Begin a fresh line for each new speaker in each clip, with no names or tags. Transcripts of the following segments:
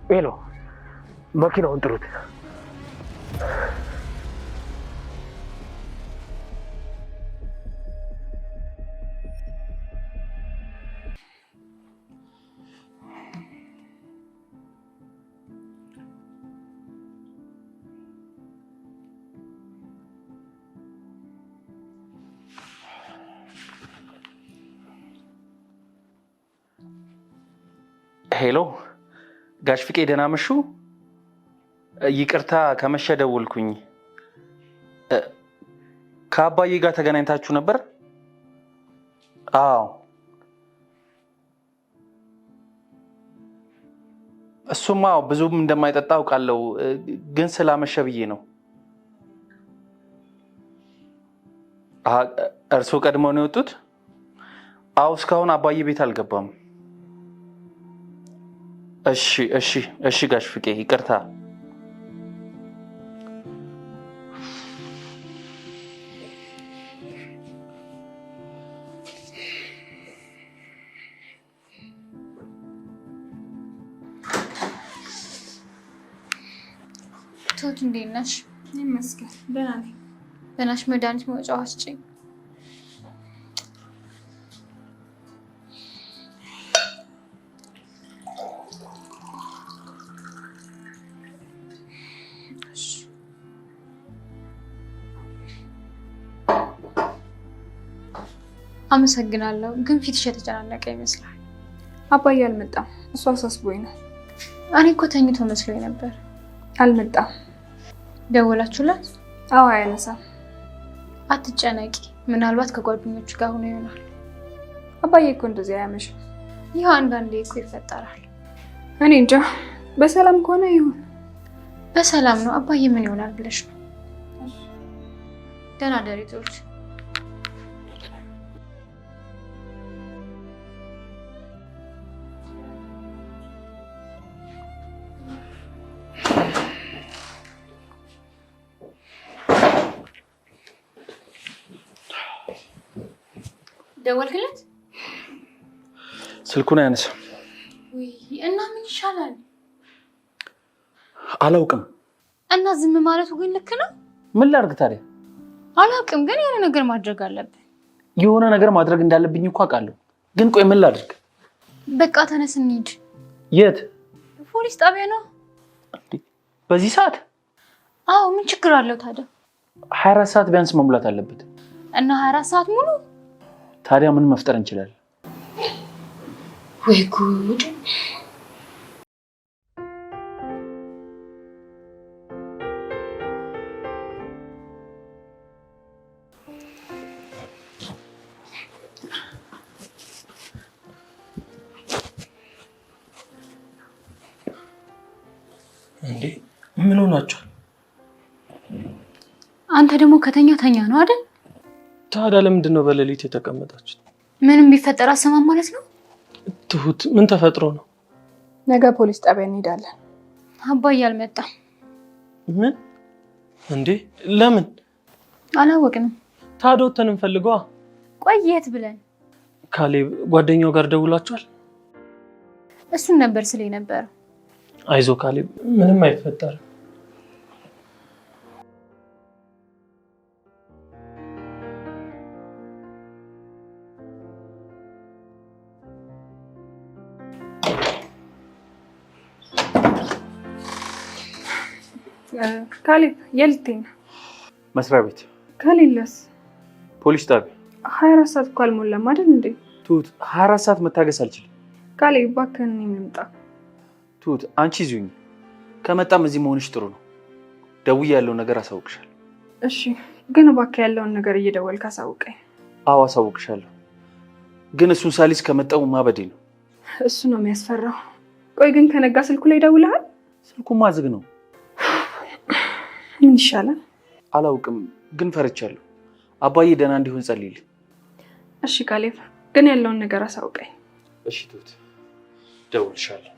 ሄሎ መኪናውን ጥሩት።
ሄሎ ጋሽ ፍቄ ደህና መሹ? ይቅርታ ከመሸ ደወልኩኝ። ከአባዬ ጋር ተገናኝታችሁ ነበር? አዎ እሱማ ብዙም እንደማይጠጣ አውቃለሁ፣ ግን ስላመሸ ብዬ ነው። እርስዎ ቀድመው ነው የወጡት? አዎ እስካሁን አባዬ ቤት አልገባም። እሺ እሺ እሺ ጋሽ ፍቄ ይቅርታ።
ትሁት እንዴት ነሽ?
ይመስገን ደህና ነኝ።
በናሽ መድኃኒት መውጫው አስጭኝ። አመሰግናለሁ፣ ግን ፊትሽ የተጨናነቀ ይመስላል።
አባዬ አልመጣም፣ እሱ አሳስቦኝ ነው።
እኔ እኮ ተኝቶ መስሎኝ ነበር።
አልመጣም።
ደወላችሁላት?
አዎ አያነሳም።
አትጨነቂ፣ ምናልባት ከጓደኞቹ ጋር ሆኖ ይሆናል።
አባዬ እኮ እንደዚህ አያመሽም።
ይህ አንዳንዴ እኮ ይፈጠራል።
እኔ እንጃ፣ በሰላም ከሆነ ይሁን።
በሰላም ነው። አባዬ ምን ይሆናል ብለሽ ነው? ደህና ደሪ ትሁት። ደወልክለት?
ስልኩን አያነሳም።
እና ምን ይሻላል?
አላውቅም።
እና ዝም ማለቱ ግን ልክ ነው?
ምን ላድርግ ታዲያ?
አላውቅም፣ ግን የሆነ ነገር ማድረግ አለብን።
የሆነ ነገር ማድረግ እንዳለብኝ እኮ አውቃለሁ፣ ግን ቆይ ምን ላድርግ?
በቃ ተነስ እንሂድ።
የት?
ፖሊስ ጣቢያ ነው።
በዚህ ሰዓት?
አዎ ምን ችግር አለው ታዲያ?
24 ሰዓት ቢያንስ መሙላት አለበት።
እና 24 ሰዓት ሙሉ?
ታዲያ ምን መፍጠር እንችላለን?
ወይ ጉድ!
እንዴ ምን ሆናችኋል?
አንተ ደግሞ ከተኛ ነው አይደል?
ታዲያ ለምንድን ነው በሌሊት የተቀመጣችሁት?
ምንም ቢፈጠር አሰማም ማለት ነው?
ትሁት ምን ተፈጥሮ ነው?
ነገ ፖሊስ ጣቢያ እንሄዳለን።
አባዬ አልመጣም።
ምን? እንዴ ለምን?
አላወቅንም።
ታዲያ ወተን እንፈልገዋ።
ቆይ የት ብለን?
ካሌብ ጓደኛው ጋር ደውላችኋል?
እሱን ነበር ስለኝ ነበር።
አይዞ ካሌብ ምንም አይፈጠርም።
ካሌብ የልትኝ
መስሪያ ቤት።
ከሌለስ?
ፖሊስ ጣቢያ።
24 ሰዓት እኮ አልሞላም አይደል እንዴ?
ትሁት 24 ሰዓት መታገስ አልችልም።
ካሌብ እባክህን እኔ ልምጣ።
ትሁት አንቺ እዚሁኝ። ከመጣም እዚህ መሆንሽ ጥሩ ነው። ደውዬ ያለውን ነገር አሳውቅሻለሁ።
እሺ፣ ግን እባክህ ያለውን ነገር እየደወልክ አሳውቀኝ።
አዎ አሳውቅሻለሁ። ግን እሱን ሳሊስ ከመጣው ማበዴ ነው።
እሱ ነው የሚያስፈራው። ቆይ ግን ከነጋ ስልኩ ላይ ደውለሃል?
ስልኩማ ዝግ ነው።
ምን ይሻላል?
አላውቅም፣ ግን ፈርቻለሁ። አባዬ ደህና እንዲሆን ጸልይልኝ።
እሺ ካሌብ፣ ግን ያለውን ነገር አሳውቀኝ።
እሺ ትሁት፣ ደውልሻለሁ።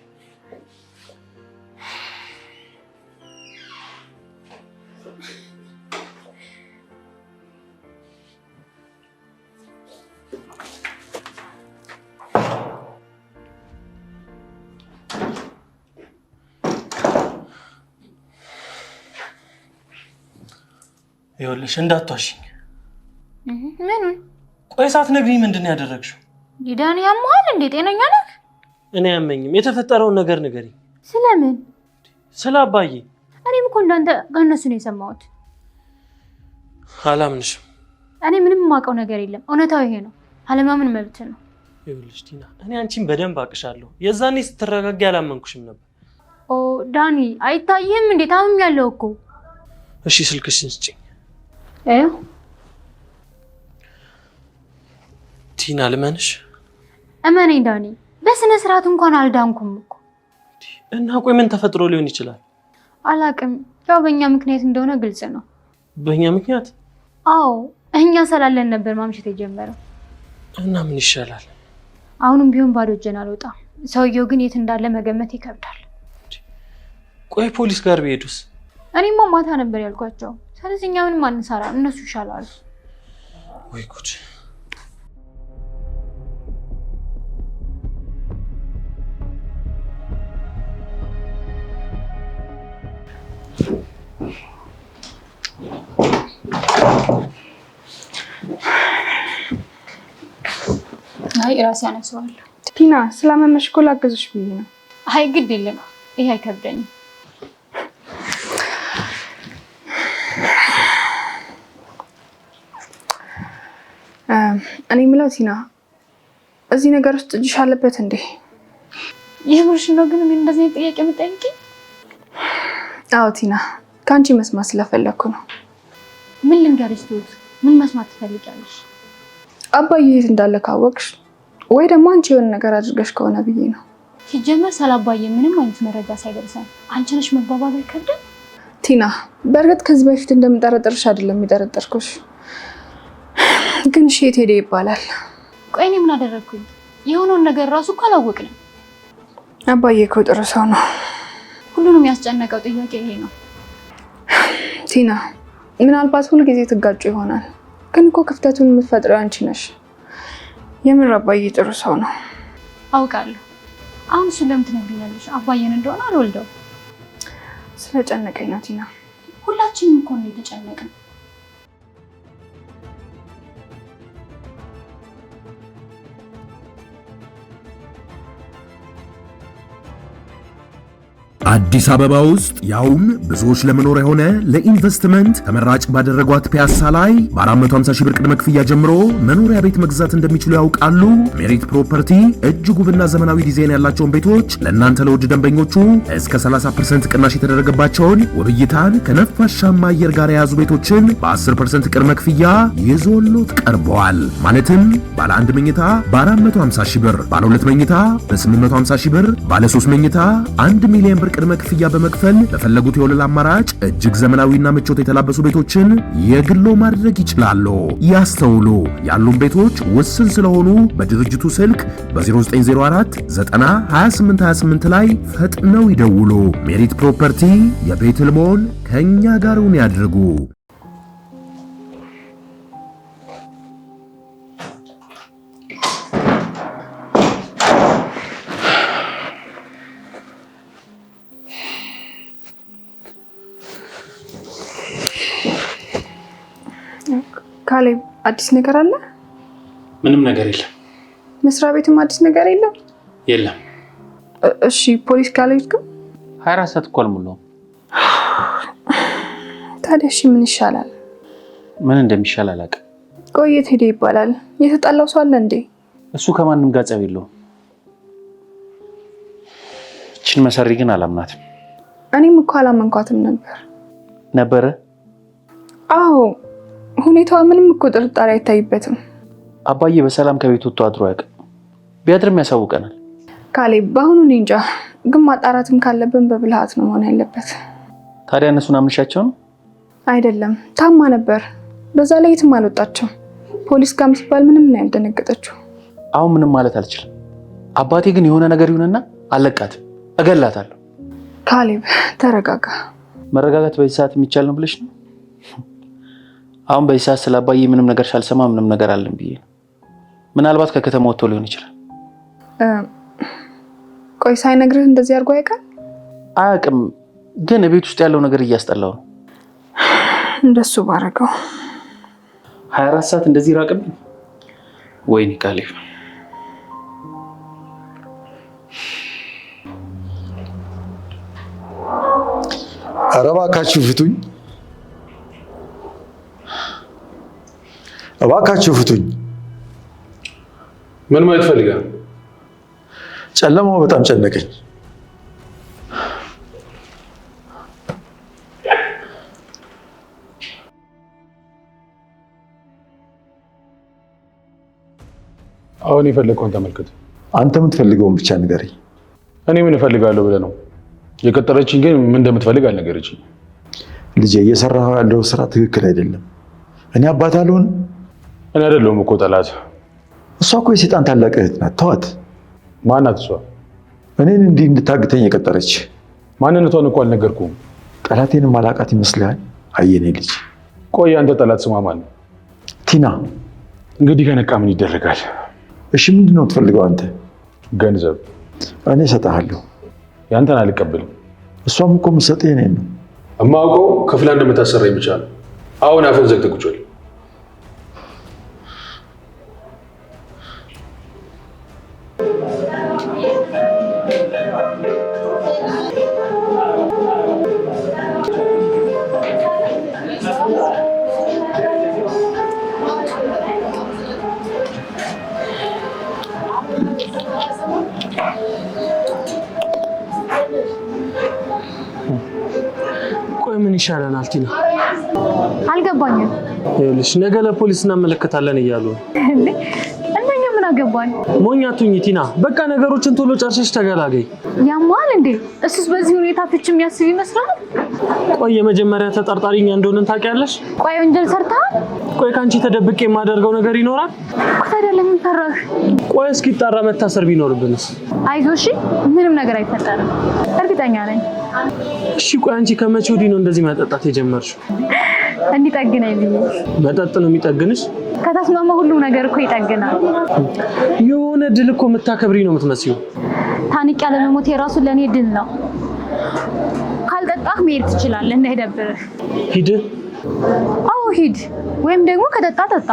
ይኸውልሽ እንዳትዋሽኝ።
ምኑን?
ቆይ ሳትነግሪኝ ምንድን ነው ያደረግሽው?
ዳኒ ያመሃል እንዴ? ጤነኛ ነህ?
እኔ አያመኝም። የተፈጠረውን ነገር ንገሪኝ።
ስለምን?
ስለ አባዬ።
እኔም እኮ እንዳንተ ከእነሱ ነው የሰማሁት።
አላምንሽም።
እኔ ምንም የማውቀው ነገር የለም። እውነታው ይሄ ነው። አለማመን መብት ነው።
ይኸውልሽ ቲና፣ እኔ አንቺን በደንብ አቅሻለሁ። የዛኔ ስትረጋጊ አላመንኩሽም ነበር።
ኦ ዳኒ አይታይህም እንዴ? ታምም ያለው እኮ።
እሺ ስልክሽን ስጪኝ። ቲና ልመንሽ?
እመነኝ ዳኒ፣ በስነ ስርዓት እንኳን አልዳንኩም እኮ።
እና ቆይ ምን ተፈጥሮ ሊሆን ይችላል?
አላቅም። ያው በእኛ ምክንያት እንደሆነ ግልጽ ነው።
በእኛ ምክንያት?
አዎ እኛ ስላለን ነበር ማምሸት የጀመረው።
እና ምን ይሻላል?
አሁንም ቢሆን ባዶ እጄን አልወጣም። ሰውየው ግን የት እንዳለ መገመት ይከብዳል።
ቆይ ፖሊስ ጋር ቢሄዱስ?
እኔማ ማታ ነበር ያልኳቸው። ስለዚህ እኛ ምንም አንሰራ፣ እነሱ ይሻላሉ።
ወይ ጉድ!
አይ ራሴ አነሳዋለሁ።
ቲና ስላመመሽ እኮ ላገዝሽ ብዬ ነው።
አይ ግድ የለም፣ ይሄ አይከብደኝም።
እኔ የምለው ቲና፣ እዚህ ነገር ውስጥ እጅሽ አለበት እንዴ?
የምርሽ ነው? ግን ምን እንደዚህ ጥያቄ የምጠይቂኝ?
አዎ ቲና፣ ከአንቺ መስማት ስለፈለኩ ነው።
ምን ልንገርሽ ትሁት? ምን መስማት ትፈልጊያለሽ?
አባዬ የት እንዳለ ካወቅሽ ወይ ደግሞ አንቺ የሆነ ነገር አድርገሽ ከሆነ ብዬ ነው።
ሲጀመር ስላባዬ ምንም አይነት መረጃ ሳይደርሰን አንቺ ነሽ መባባል አይከብድም?
ቲና፣ በእርግጥ ከዚህ በፊት እንደምጠረጥርሽ አይደለም የጠረጠርኩሽ፣ ግን እሺ የት ሄደ ይባላል?
ቆይ እኔ ምን አደረግኩኝ? የሆነውን ነገር ራሱ እኮ አላወቅንም።
አባዬ እኮ ጥሩ ሰው ነው።
ሁሉንም ያስጨነቀው ጥያቄ ይሄ ነው።
ቲና፣ ምናልባት ሁሉ ጊዜ ትጋጩ ይሆናል፣ ግን እኮ ክፍተቱን የምትፈጥረው አንቺ ነሽ። የምር አባዬ ጥሩ ሰው ነው።
አውቃለሁ። አሁን እሱን ለምን ትነግሪኛለሽ? አባዬን እንደሆነ አልወልደው።
ስለጨነቀኝ ነው ቲና።
ሁላችንም እኮ ነው የተጨነቅን።
አዲስ አበባ ውስጥ ያውም ብዙዎች ለመኖር የሆነ ለኢንቨስትመንት ተመራጭ ባደረጓት ፒያሳ ላይ በ450 ሺህ ብር ቅድመ ክፍያ ጀምሮ መኖሪያ ቤት መግዛት እንደሚችሉ ያውቃሉ? ሜሪት ፕሮፐርቲ እጅግ ውብና ዘመናዊ ዲዛይን ያላቸውን ቤቶች ለእናንተ ለውድ ደንበኞቹ እስከ 30% ቅናሽ የተደረገባቸውን ውብ እይታን ከነፋሻማ አየር ጋር የያዙ ቤቶችን በ10% ቅድመ ክፍያ ይዞሎት ቀርበዋል። ማለትም ባለ 1 መኝታ በ450 ሺህ ብር፣ ባለ 2 መኝታ በ850 ሺህ ብር፣ ባለ 3 መኝታ 1 ሚሊዮን ብር ቅድመ ክፍያ በመክፈል ለፈለጉት የወለል አማራጭ እጅግ ዘመናዊና ምቾት የተላበሱ ቤቶችን የግሎ ማድረግ ይችላሉ። ያስተውሉ፣ ያሉን ቤቶች ውስን ስለሆኑ በድርጅቱ ስልክ በ0904 90 28 28 ላይ ፈጥነው ይደውሉ። ሜሪት ፕሮፐርቲ የቤት ህልሞን ከኛ ጋርውን ያድርጉ።
ካሌብ፣ አዲስ ነገር አለ?
ምንም ነገር የለም።
መስሪያ ቤትም አዲስ ነገር የለም?
የለም።
እሺ ፖሊስ ካልሄድክም?
24 ሰዓት እኮ አልሞላውም።
ታዲያ እሺ ምን ይሻላል?
ምን እንደሚሻል አላውቅም።
ቆይ የት ሄደ ይባላል? የተጣላው ሰው አለ እንዴ?
እሱ ከማንም ጋር ጸብ የለውም። እችን መሰሪ ግን አላምናትም።
እኔም እኮ አላመንኳትም
ነበረ?
አዎ፣ ሁኔታዋ ምንም እኮ ጥርጣሬ አይታይበትም።
አባዬ በሰላም ከቤት ወጥቶ አድሮ አያውቅም። ቢያድርም ያሳውቀናል።
ካሌብ፣ በአሁኑ እኔ እንጃ፣ ግን ማጣራትም ካለብን በብልሃት ነው መሆን ያለበት።
ታዲያ እነሱን አምንሻቸው ነው?
አይደለም፣ ታማ ነበር። በዛ ላይ የትም አልወጣችም። ፖሊስ ጋር ሲባል ምንም ነው ያልደነገጠችው።
አሁን ምንም ማለት አልችልም። አባቴ ግን የሆነ ነገር ይሁንና አለቃትም፣ እገላታለሁ።
ካሌብ ተረጋጋ።
መረጋጋት በዚህ ሰዓት የሚቻል ነው ብለሽ ነው? አሁን በዚህ ሰዓት ስለ አባዬ ምንም ነገር ሳልሰማ ምንም ነገር አለን ብዬ ነው። ምናልባት ከከተማ ወጥቶ ሊሆን ይችላል።
ቆይ ሳይነግርህ እንደዚህ አድርጎ ያውቃል?
አያውቅም፣ ግን ቤት ውስጥ ያለው ነገር እያስጠላው ነው።
እንደሱ ባረገው
24 ሰዓት እንደዚህ ራቅብኝ። ወይኔ ካሌብ
ኧረ እባካችሁ ፍቱኝ፣ እባካችሁ ፍቱኝ።
ምን ማለት ፈልጋለህ?
ጨለማው በጣም ጨነቀኝ።
አሁን የፈለግከውን ተመልከት።
አንተ የምትፈልገውን ብቻ ንገረኝ።
እኔ ምን እፈልጋለሁ ብለህ ነው? የቀጠረችኝ ግን ምን እንደምትፈልግ አልነገረችኝ።
ልጄ እየሰራህ ያለው ስራ ትክክል አይደለም። እኔ አባት አልሆን።
እኔ አይደለሁም እኮ ጠላት።
እሷ እኮ የሰይጣን ታላቅ እህት ናት። ተዋት።
ማናት እሷ?
እኔን እንዲህ እንድታግተኝ የቀጠረች።
ማንነቷን እኮ አልነገርኩም።
ጠላቴን ማላቃት ይመስልሃል? አየኔ ልጅ።
ቆይ አንተ ጠላት ስማ ማን?
ቲና።
እንግዲህ ከነቃ ምን ይደረጋል?
እሺ ምንድን ነው ትፈልገው አንተ?
ገንዘብ።
እኔ እሰጥሃለሁ።
ያንተን አልቀበልም።
እሷም እኮ የምትሰጥህ እኔን ነው።
እማውቀው ክፍላ እንደምታሰራኝ ብቻ ነው። አሁን አፈን ዘግተህ ቁጭ በል። ቆይ ምን ይሻለናል ቲና?
አልገባኝም።
ይኸውልሽ ነገ ለፖሊስ እናመለከታለን እያሉ
እንዴ እኛ ምን አገባን?
ሞኝ አትሁኝ ቲና። በቃ ነገሮችን ቶሎ ጨርሰሽ ተገላገይ።
ያማል እንዴ? እሱስ በዚህ ሁኔታ ፍች የሚያስብ ይመስላል?
ቆይ የመጀመሪያ ተጠርጣሪኛ እንደሆነን ታውቂያለሽ?
ቆይ ወንጀል ሰርተሃል?
ቆይ ካንቺ ተደብቄ የማደርገው ነገር ይኖራል?
ታዲያ ለምን ፈራህ?
ቆይ እስኪጣራ መታሰር ቢኖርብንስ?
አይዞሽ፣ ምንም ነገር አይፈጠርም፣ እርግጠኛ ነኝ።
እሺ ቆይ አንቺ ከመቼ ወዲህ ነው እንደዚህ መጠጣት የጀመርሽው?
እንዲጠግነኝ ብዬ።
መጠጥ ነው የሚጠግንሽ?
ከተስማማ ሁሉም ነገር እኮ ይጠግናል።
የሆነ ድል እኮ የምታከብሪ ነው የምትመስዪው።
ታንቅ ያለ መሞት የራሱ ለእኔ ድል ነው። ካልጠጣህ መሄድ ትችላለህ፣ እንዳይደብርህ።
ሂድ።
አዎ ሂድ፣ ወይም ደግሞ ከጠጣ ጠጣ።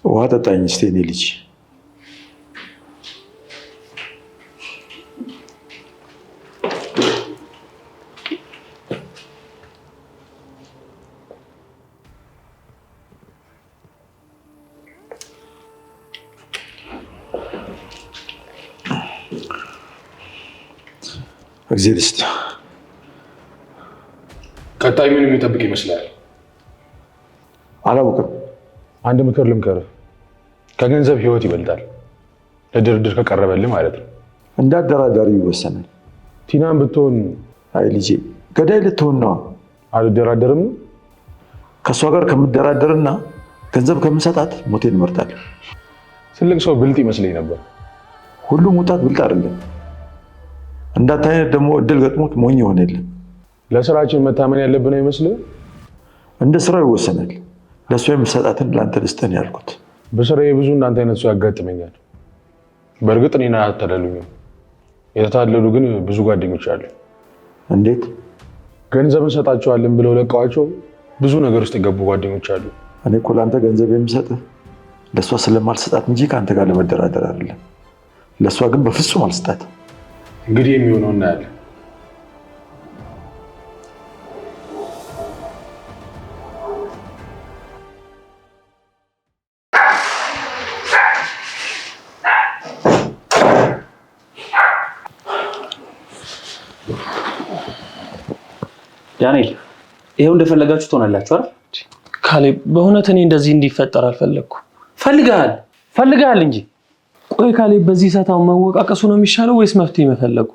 ውሃ ጠጣኝ እስቲ የኔ ልጅ። እግዚአብሔር ይስጥ።
ቀጣይ ምን የሚጠብቅ ይመስላል?
አላውቅም።
አንድ ምክር ልምከርህ። ከገንዘብ ህይወት ይበልጣል። ለድርድር ከቀረበልህ ማለት ነው።
እንደ አደራዳሪ ይወሰናል።
ቲናን ብትሆን
አይ ልጄ ገዳይ ልትሆን ነው።
አልደራደርም።
ከእሷ ጋር ከምደራደርና ገንዘብ ከምሰጣት ሞቴን እመርጣለሁ።
ትልቅ ሰው ብልጥ ይመስለኝ ነበር።
ሁሉም ወጣት ብልጥ አይደለም። እንዳንተ አይነት ደግሞ እድል ገጥሞት ሞኝ የሆነ የለም።
ለስራችን መታመን ያለብን አይመስልህ?
እንደ ስራው ይወሰናል። ለእሷ የምሰጣትን ለአንተ ልስጥህን ያልኩት።
በስራዬ ብዙ እንዳንተ አይነት ሰው ያጋጥመኛል። በእርግጥ እኔን አያታለሉኝም። የተታለሉ ግን ብዙ ጓደኞች አሉ።
እንዴት?
ገንዘብ እንሰጣቸዋለን ብለው ለቀዋቸው ብዙ ነገር ውስጥ የገቡ ጓደኞች አሉ።
እኔ እኮ ለአንተ ገንዘብ የምሰጥህ ለእሷ ስለማልሰጣት እንጂ ከአንተ ጋር ለመደራደር አይደለም። ለእሷ ግን በፍጹም አልሰጣትም።
እንግዲህ የሚሆነው እናያለን።
ዳንኤል ይሄው እንደፈለጋችሁ ትሆናላችሁ አይደል?
ካሌብ በእውነት እኔ እንደዚህ እንዲፈጠር አልፈለኩም።
ፈልጋል እንጂ።
ቆይ ካሌብ በዚህ ሰታው መወቃቀሱ ነው የሚሻለው ወይስ መፍትሄ መፈለጉ?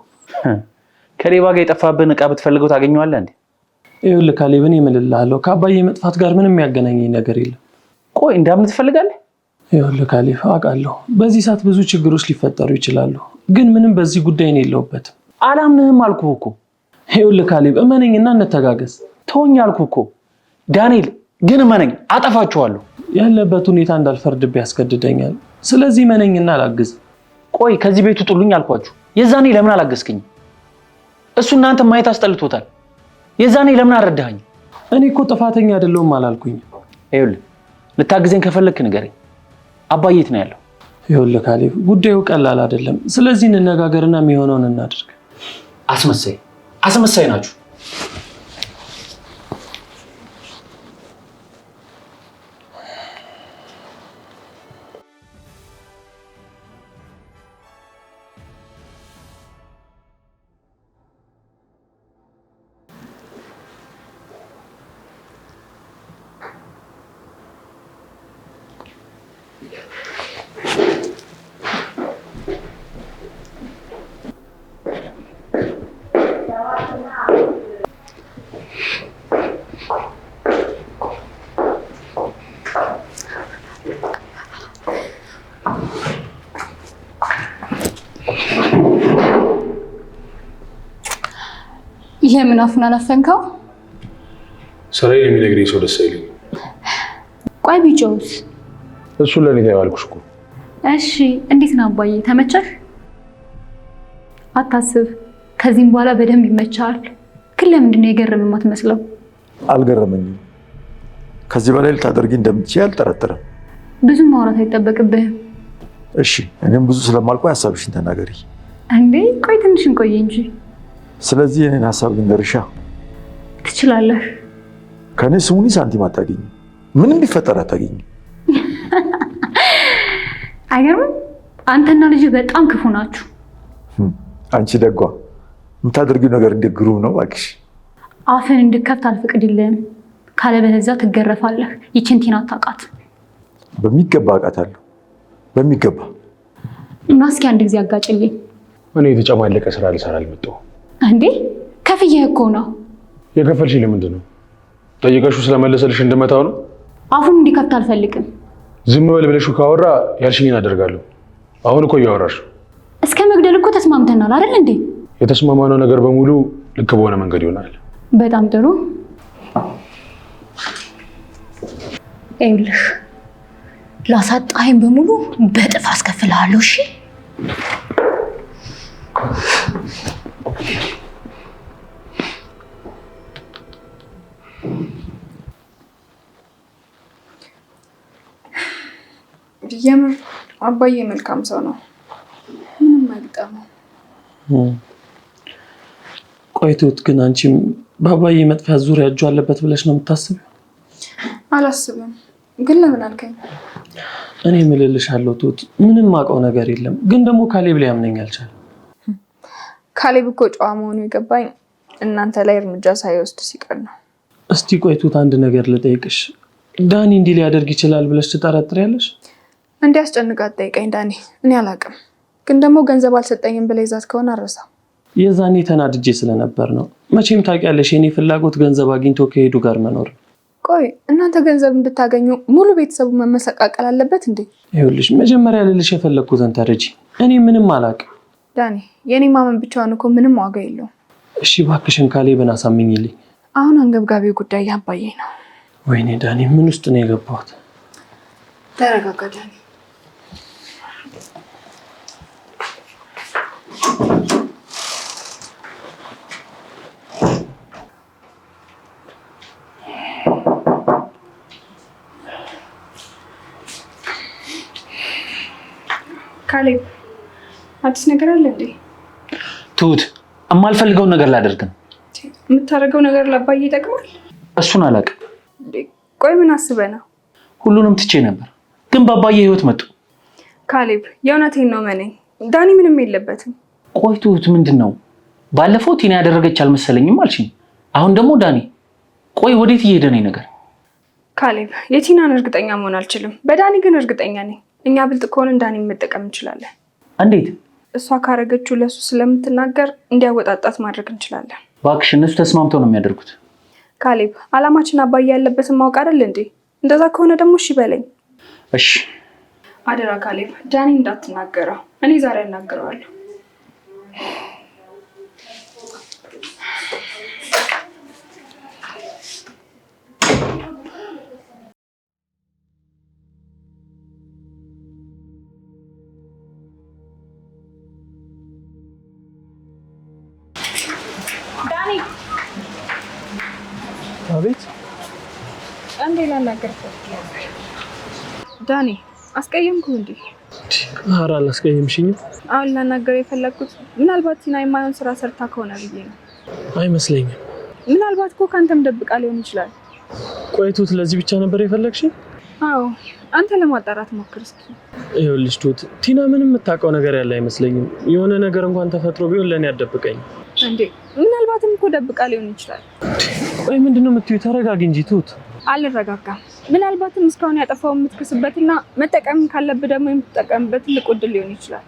ከሌባ ጋር የጠፋብህን ዕቃ ብትፈልገው ታገኘዋለህ እንዴ?
ይኸውልህ ካሌብ እኔ እምልልሃለሁ ከአባዬ መጥፋት ጋር ምንም የሚያገናኘኝ ነገር የለም።
ቆይ እንዳምን ትፈልጋለህ?
ይኸውልህ ካሌብ አውቃለሁ በዚህ ሰዓት ብዙ ችግሮች ሊፈጠሩ ይችላሉ፣ ግን ምንም በዚህ ጉዳይ ነው የለውበትም።
አላምንህም አልኩህ እኮ።
ይኸውልህ ካሌብ እመነኝና እንተጋገዝ።
ተወኝ አልኩህ እኮ። ዳንኤል ግን መነኝ አጠፋችኋለሁ።
ያለበት ሁኔታ እንዳልፈርድብህ ያስገድደኛል። ስለዚህ መነኝና አላግዝ።
ቆይ ከዚህ ቤት ውጡልኝ አልኳችሁ። የዛኔ ለምን አላገዝከኝ? እሱ እናንተ ማየት አስጠልቶታል። የዛኔ ለምን አረዳኸኝ?
እኔ እኮ ጥፋተኛ አይደለሁም አላልኩኝ።
ይኸውልህ ልታግዘኝ ከፈለክ ንገረኝ። አባዬ የት ነው ያለው?
ይኸውልህ ካሌብ፣ ጉዳዩ ቀላል አይደለም። ስለዚህ እንነጋገርና የሚሆነውን እናድርግ።
አስመሳይ ናችሁ።
ለምን አፉን አላፈንከው?
ስራዬን የሚነግረኝ ሰው ደስ አይለኝ።
ቆይ ቢጮውስ?
እሱን ለኔ ታያልኩሽ እኮ።
እሺ እንዴት ነው አባዬ? ተመቸህ? አታስብ፣ ከዚህም በኋላ በደንብ ይመቻል። ግን ለምንድን ነው የገረመህ የማትመስለው?
አልገረመኝም። ከዚህ በላይ ልታደርጊ እንደምትችይ አልጠረጥርም።
ብዙ ማውራት አይጠበቅብህም።
እሺ እኔም ብዙ ስለማልቆይ ሀሳብሽን ተናገሪ።
እንዴ ቆይ ትንሽ እንቆይ እንጂ።
ስለዚህ የኔን ሀሳብ ልንገርሻ።
ትችላለህ።
ከኔ ስሙኒ ሳንቲም አታገኝ፣ ምንም ቢፈጠር አታገኝ።
አይገርምም? አንተና ልጅ በጣም ክፉ ናችሁ።
አንቺ ደጓ፣ የምታደርጊው ነገር እንደ ግሩም ነው እባክሽ።
አፍን እንድከፍት አልፈቅድልህም፣ ካለበለዚያ ትገረፋለህ። ይችን ቲና አታውቃት?
በሚገባ አውቃታለሁ፣ በሚገባ።
እና እስኪ አንድ ጊዜ አጋጭልኝ።
እኔ የተጨማለቀ ስራ ልሰራ አልመጣሁም።
እንዴ ከፍዬህ እኮ ነው።
የከፈልሽኝ ለምንድን ነው? ጠይቀሽው ስለመለሰልሽ እንድመታው ነው?
አፉን እንዲከፍት አልፈልግም።
ዝም በል ብለሽው ካወራ ያልሽኝን አደርጋለሁ። አሁን እኮ እያወራሽ
እስከ መግደል እኮ ተስማምተናል አይደል እንዴ?
የተስማማነው ነገር በሙሉ ልክ በሆነ መንገድ ይሆናል።
በጣም ጥሩ። ይኸውልህ ላሳጣኸኝ በሙሉ በጥፍ አስከፍልሃለሁ። እሺ
የምር አባዬ መልካም ሰው ነው። ምንም አይገጠመው።
ቆይ ትሁት፣ ግን አንቺም በአባዬ መጥፋት ዙሪያ እጁ አለበት ብለሽ ነው የምታስቢው?
አላስብም። ግን ለምን አልከኝ?
እኔ እምልልሻለሁ ትሁት፣ ምንም አውቀው ነገር የለም። ግን ደግሞ ካሌብ ሊያምነኝ አልቻለም።
ካሌብ እኮ ጨዋ መሆኑ የገባኝ እናንተ ላይ እርምጃ ሳይወስድ ሲቀር ነው።
እስቲ ቆይ ትሁት፣ አንድ ነገር ልጠይቅሽ። ዳኒ እንዲህ ሊያደርግ ይችላል ብለሽ ትጠረጥሪያለሽ?
እንዲያስጨንቃት ጠይቀኝ ዳኒ። እኔ አላውቅም። ግን ደግሞ ገንዘብ አልሰጠኝም ብለህ ይዛት ከሆነ አረሳ።
የዛኔ ተናድጄ ስለነበር ነው። መቼም ታውቂያለሽ የኔ ፍላጎት ገንዘብ አግኝቶ ከሄዱ ጋር መኖር።
ቆይ እናንተ ገንዘብ እንድታገኙ ሙሉ ቤተሰቡ መመሰቃቀል አለበት እንዴ?
ይኸውልሽ መጀመሪያ ልልሽ የፈለግኩትን ተረጂ። እኔ ምንም አላውቅም
ዳኒ። የኔ ማመን ብቻዋን እኮ ምንም ዋጋ የለውም።
እሺ እባክሽን ካሌብን አሳምኝልኝ።
አሁን አንገብጋቢ ጉዳይ ያባዬ ነው።
ወይኔ ዳኒ፣ ምን ውስጥ ነው የገባሁት?
ተረጋጋ ዳኒ። ካሌብ አዲስ ነገር አለ እንዴ?
ትሁት፣ የማልፈልገውን ነገር ላደርግ ነው።
የምታደርገው ነገር ለአባዬ ይጠቅማል?
እሱን አላውቅም።
ቆይ ምን አስበህ ነው?
ሁሉንም ትቼ ነበር፣ ግን በአባዬ ህይወት መጡ።
ካሌብ የእውነቴን ነው መነኝ። ዳኒ ምንም የለበትም።
ቆይ ትሁት፣ ምንድን ነው? ባለፈው ቲና ያደረገች አልመሰለኝም አልሽኝ። አሁን ደግሞ ዳኒ። ቆይ ወዴት እየሄደ ነው ነገር?
ካሌብ የቲናን እርግጠኛ መሆን አልችልም፣ በዳኒ ግን እርግጠኛ ነኝ። እኛ ብልጥ ከሆንን ዳኒ መጠቀም እንችላለን።
እንዴት?
እሷ ካረገችው ለሱ ስለምትናገር እንዲያወጣጣት ማድረግ እንችላለን።
እባክሽ፣ እነሱ ተስማምተው ነው የሚያደርጉት።
ካሌብ አላማችን አባዬ ያለበትን ማወቅ አይደል እንዴ? እንደዛ ከሆነ ደግሞ እሺ በለኝ።
እሺ
አደራ ካሌብ፣ ዳኒ እንዳትናገረው። እኔ ዛሬ እናገረዋለሁ። ዳኒ
አቤት።
አንዴ ላናገርኩ። ዳኒ አስቀየምኩ እንዴ?
ኧረ አላስቀየምሽኝም።
አሁን ላናገር የፈለኩት ምናልባት ቲና የማይሆን ስራ ሰርታ ከሆነ ብዬ ነው።
አይመስለኝም።
ምናልባት እኮ ካንተም ደብቃ ሊሆን ይችላል።
ቆይቱት ለዚህ ብቻ ነበር የፈለግሽኝ?
አዎ አንተ ለማጣራት ሞክር እስኪ።
ይኸውልሽ ቱት፣ ቲና ምንም የምታውቀው ነገር ያለ አይመስለኝም። የሆነ ነገር እንኳን ተፈጥሮ ቢሆን ለእኔ አትደብቀኝ
እንዴ። ምናልባትም እኮ ደብቃ ሊሆን ይችላል።
ቆይ ምንድነው የምትይው? ተረጋጊ እንጂ ቱት።
አልረጋጋም። ምናልባትም እስካሁን ያጠፋው የምትክስበትና መጠቀም ካለብህ ደግሞ የምትጠቀምበት ትልቅ ዕድል ሊሆን ይችላል።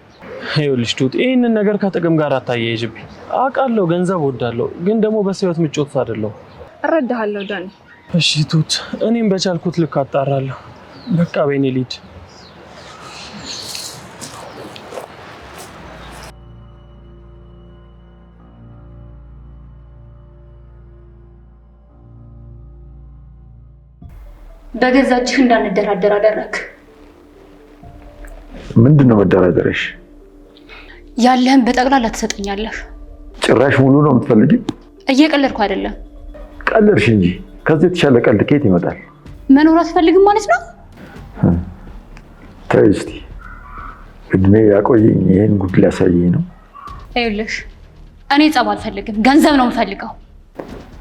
ይኸውልሽ ቱት፣ ይህንን ነገር ከጥቅም ጋር አታያይዥብኝ። አውቃለሁ ገንዘብ ወዳለሁ፣ ግን ደግሞ በሰውት ምጮት አይደለሁ።
እረዳሃለሁ ዳኒ።
እሺ ቱት፣ እኔም በቻልኩት ልክ አጣራለሁ። በቃ በኔ ሊድ
በገዛ እጅህ እንዳንደራደር አደረክ።
ምንድነው መደራደረሽ?
ያለህን በጠቅላላ ትሰጠኛለህ።
ጭራሽ ሙሉ ነው የምትፈልጊው?
እየቀለድኩ አይደለም።
ቀለድሽ እንጂ ከዚህ የተሻለ ቀልድ ከየት ይመጣል?
መኖር አትፈልግም ማለት ነው?
ተይ እስቲ እድሜ ያቆየኝ ይሄን ጉድ ሊያሳየኝ ነው።
ይኸውልሽ እኔ ጸብ አልፈልግም፣ ገንዘብ ነው የምፈልገው።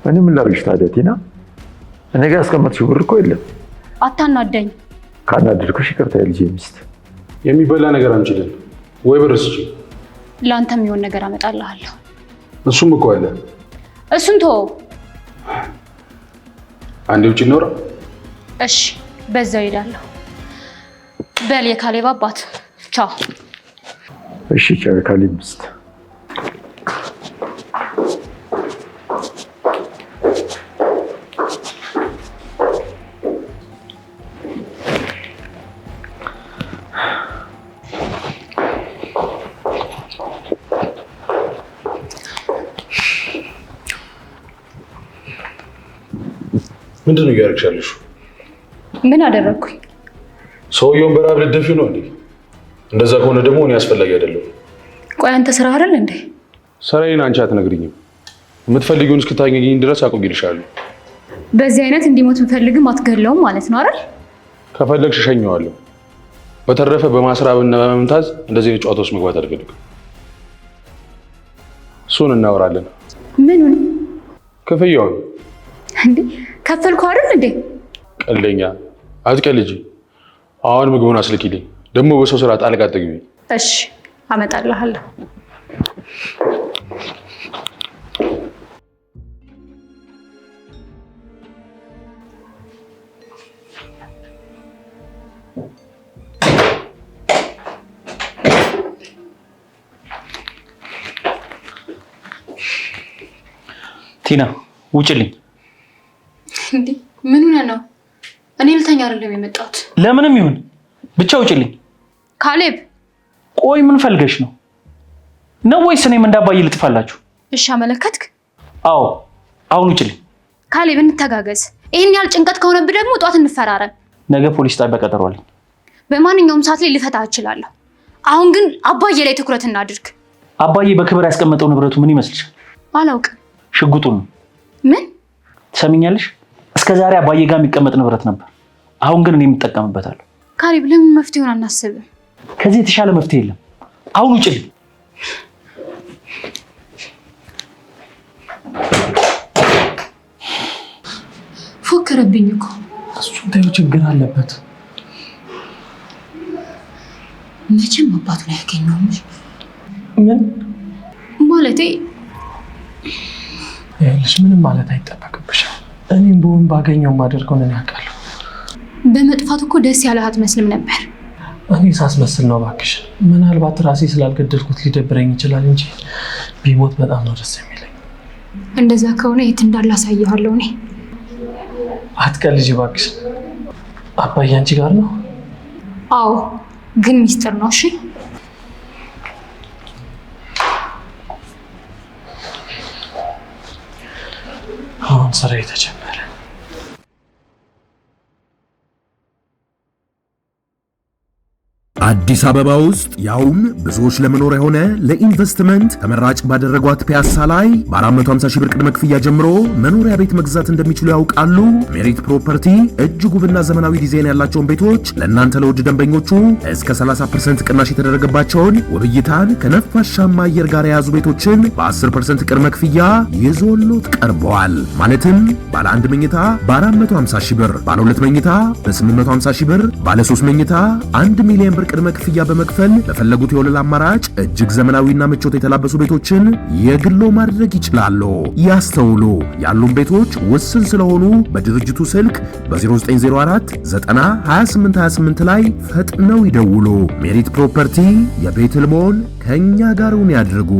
እኔ ምን ላድርግሽ ታዲያ ቲና? እኔ ጋር ያስቀመጥሽው ብር እኮ የለም።
አታናደኝ።
ካናደድኩሽ ይቅርታ የልጄ ሚስት።
የሚበላ ነገር አንችልም ወይ? ብር ስጪ።
ለአንተ የሚሆን ነገር አመጣልሃለሁ።
እሱም እኮ አለ።
እሱን ተወው።
አንዴ ውጭ ኖራ።
እሺ በዛው ሄዳለሁ። በል የካሌብ አባት ቻው።
እሺ ቻው የካሌብ ሚስት።
ምንድነው እያደረግሽ ያለሽው?
ምን አደረግኩኝ?
ሰውየውን በረሃብ ልትደፊው ነው እንዴ? እንደዛ ከሆነ ደግሞ እኔ አስፈላጊ አይደለም።
ቆይ አንተ ስራ አይደል እንዴ?
ስራዬን አንቺ አትነግሪኝም። የምትፈልጊውን እስክታገኝ ድረስ አቆይልሻለሁ።
በዚህ አይነት እንዲሞት ብፈልግም አትገለውም ማለት ነው አይደል?
ከፈለግሽ እሸኘዋለሁ። በተረፈ በማስራብና በመምታዝ እንደዚህ አይነት ጨዋታ ውስጥ መግባት አልፈልግም። እሱን እናወራለን።
ምኑን?
ክፍያውን።
እንዴ ከፈልኩ አይደል እንዴ?
ቀልደኛ አትቀልጂ። አሁን ምግቡን አስልኪልኝ። ደግሞ በሰው ስራ ጣልቃ አትግቢ።
እሺ አመጣልሃለሁ።
ቲና ውጭልኝ።
እንዴ ምን ሆነ ነው? እኔ ልተኛ አይደለም የመጣሁት።
ለምንም ይሁን ብቻ ውጭልኝ።
ካሌብ
ቆይ ምን ፈልገሽ ነው? ነው ወይስ እኔም እንዳባይ ልጥፋላችሁ?
እሺ አመለከትክ?
አዎ አሁን ውጭልኝ።
ካሌብ እንተጋገዝ። ይሄን ያህል ጭንቀት ከሆነብህ ደግሞ ጧት እንፈራረም።
ነገ ፖሊስ ጣቢያ ቀጠሮ አለኝ።
በማንኛውም ሰዓት ላይ ልፈታ እችላለሁ። አሁን ግን አባዬ ላይ ትኩረት እናድርግ።
አባዬ በክብር ያስቀመጠው ንብረቱ ምን ይመስልሻል?
አላውቅም።
ሽጉጡን ነው።
ምን
ትሰሚኛለሽ? እስከዛሬ አባዬ ጋር የሚቀመጥ ንብረት ነበር። አሁን ግን እኔ የምጠቀምበታለሁ።
ካሌብ ለምን መፍትሄውን አናስብም?
ከዚህ የተሻለ መፍትሄ የለም። አሁን ውጭልኝ።
ፎከረብኝ እኮ።
እሱን ተይው፣ ችግር አለበት።
መቼም አባቱን አያገኘውም።
ምን
ማለቴ
ይኸውልሽ፣ ምንም ማለት አይጠበቅብሽም። እኔም በሆን ባገኘው ማደርገው ነኝ አውቃለሁ።
በመጥፋት እኮ ደስ ያለህ አትመስልም ነበር።
እኔ ሳስመስል ነው እባክሽ። ምናልባት ራሴ ስላልገደልኩት ሊደብረኝ ይችላል እንጂ ቢሞት በጣም ነው ደስ የሚለኝ።
እንደዛ ከሆነ የት እንዳለ አሳይሃለሁ። እኔ
አትቀልጂ እባክሽ። አባዬ አንቺ ጋር ነው?
አዎ ግን ሚስጥር ነው። እሺ
አሁን ስራ የተጀመረ።
አዲስ አበባ ውስጥ ያውም ብዙዎች ለመኖር የሆነ ለኢንቨስትመንት ተመራጭ ባደረጓት ፒያሳ ላይ በ450 ሺህ ብር ቅድመ ክፍያ ጀምሮ መኖሪያ ቤት መግዛት እንደሚችሉ ያውቃሉ? ሜሪት ፕሮፐርቲ እጅግ ውብና ዘመናዊ ዲዛይን ያላቸውን ቤቶች ለእናንተ ለውድ ደንበኞቹ እስከ 30% ቅናሽ የተደረገባቸውን ውብይታን ከነፋሻማ አየር ጋር የያዙ ቤቶችን በ10% ቅድመ ክፍያ ይዞሎት ቀርበዋል። ማለትም ባለ 1 መኝታ በ450 ሺህ ብር፣ ባለ 2 መኝታ በ850 ሺህ ብር፣ ባለ 3 መኝታ 1 ሚሊዮን ብር ቅድመ ክፍያ በመክፈል በፈለጉት የወለል አማራጭ እጅግ ዘመናዊና ምቾት የተላበሱ ቤቶችን የግሎ ማድረግ ይችላሉ። ያስተውሉ፣ ያሉን ቤቶች ውስን ስለሆኑ በድርጅቱ ስልክ በ0904 90 28 28 ላይ ፈጥነው ይደውሉ። ሜሪት ፕሮፐርቲ የቤት ህልሞን ከኛ ጋር ያድርጉ።